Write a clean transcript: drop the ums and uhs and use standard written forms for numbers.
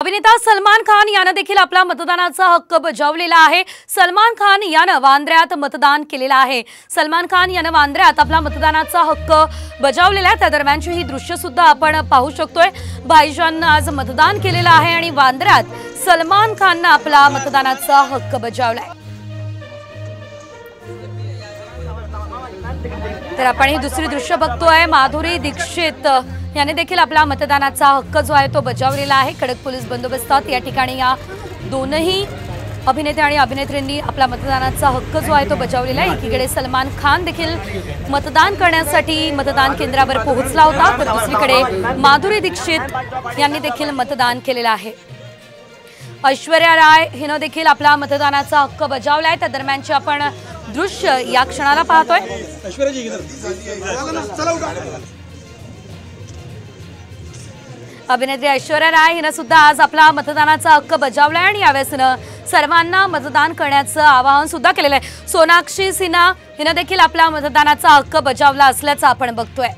अभिनेता सलमान खान यानं देखील आपला मतदानाचा हक्क बजावलेला आहे। सलमान खान यानं वांद्र्यात मतदान केलेलं आहे। सलमान खान यानं वांद्र्यात आपला मतदानाचा हक्क बजावलेला आहे। त्या दरम्यानची ही दृश्य सुद्धा आपण पाहू शकतोय। भाईजाननं आज मतदान केलेलं आहे आणि वांद्र्यात सलमान खाननं आपला मतदानाचा हक्क बजावलाय। तर आपण ही दुसरी दृश्य बघतोय। माधुरी दीक्षित याने देखील आपला मतदानाचा हक्क जो आहे तो बजावलेला आहे। कडक पोलीस बंदोबस्तात या ठिकाणी या दोनही अभिनेते आणि अभिनेत्रींनी आपला मतदानाचा हक्क जो आहे तो बजावलेला आहे। एकीकडे सलमान खान देखील मतदान करण्यासाठी मतदान केंद्रावर पोहोचला होता, तर दुसरीकडे माधुरी दीक्षित यांनी देखील मतदान केलेलं आहे। ऐश्वर्या राय हिनं देखील आपला मतदानाचा हक्क बजावलाय। त्या दरम्यानचे आपण दृश्य या क्षणाला पाहतोय। अभिनेत्री ऐश्वर्या राय हिनं सुद्धा आज आपला मतदानाचा हक्क बजावलाय आणि यावेळेस सर्वांना मतदान करण्याचं आवाहन सुद्धा केलेलं आहे। सोनाक्षी सिन्हा हिनं देखील आपला मतदानाचा हक्क बजावला असल्याचं आपण बघतोय।